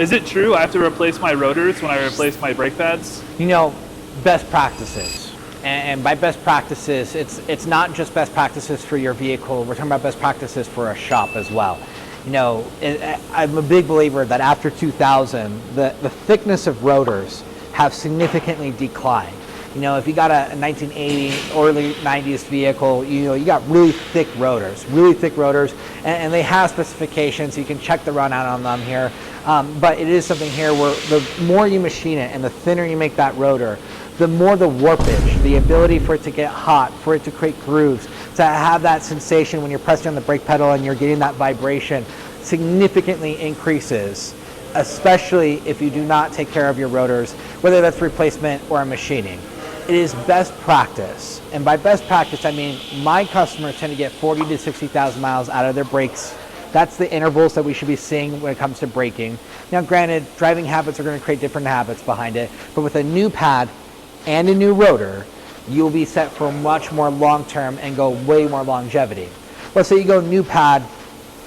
Is it true I have to replace my rotors when I replace my brake pads? You know, best practices. And by best practices, it's not just best practices for your vehicle. We're talking about best practices for a shop as well. You know, I'm a big believer that after 2000, the thickness of rotors have significantly declined. You know, if you got a 1980, early 90s vehicle, you know, you got really thick rotors, and they have specifications. You can check the run out on them here. But it is something here where the more you machine it and the thinner you make that rotor, the more the warpage, the ability for it to get hot, for it to create grooves, to have that sensation when you're pressing on the brake pedal and you're getting that vibration significantly increases, especially if you do not take care of your rotors, whether that's replacement or machining. It is best practice, and by best practice I mean my customers tend to get 40 to 60,000 miles out of their brakes. That's the intervals that we should be seeing when it comes to braking. Now granted, driving habits are going to create different habits behind it, but with a new pad and a new rotor, you'll be set for much more long-term and go way more longevity. Let's say you go new pad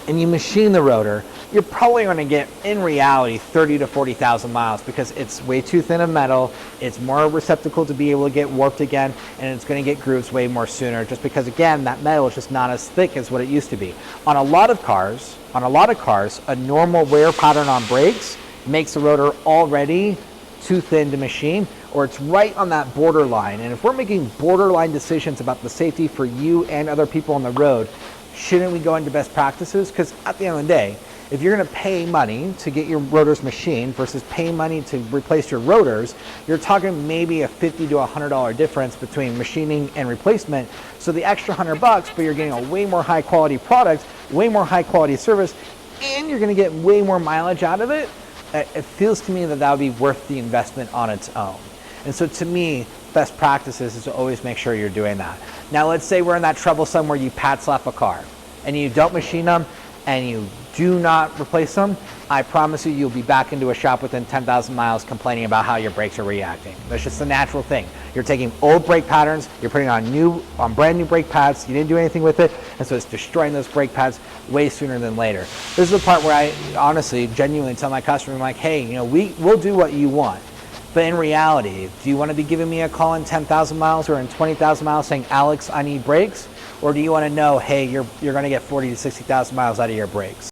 and you machine the rotor, you're probably going to get, in reality, 30 to 40,000 miles because it's way too thin of metal, it's more receptacle to be able to get warped again, and it's going to get grooves way more sooner just because, again, that metal is just not as thick as what it used to be. On a lot of cars, a normal wear pattern on brakes makes the rotor already too thin to machine, or it's right on that borderline. And if we're making borderline decisions about the safety for you and other people on the road, shouldn't we go into best practices? Because at the end of the day, if you're going to pay money to get your rotors machined versus pay money to replace your rotors, you're talking maybe a $50 to $100 difference between machining and replacement. So the extra $100, but you're getting a way more high quality product, way more high quality service, and you're going to get way more mileage out of it. It feels to me that that would be worth the investment on its own. And so to me, best practices is to always make sure you're doing that. Now let's say we're in that troublesome where you pad slap a car and you don't machine them and you do not replace them. I promise you'll be back into a shop within 10,000 miles complaining about how your brakes are reacting. That's just the natural thing. You're taking old brake patterns, you're putting on brand new brake pads, you didn't do anything with it, and so it's destroying those brake pads way sooner than later. This is the part where I honestly, genuinely tell my customer, I'm like, hey, you know, we'll do what you want. But in reality, do you want to be giving me a call in 10,000 miles or in 20,000 miles saying, Alex, I need brakes? Or do you want to know, hey, you're going to get 40 to 60,000 miles out of your brakes?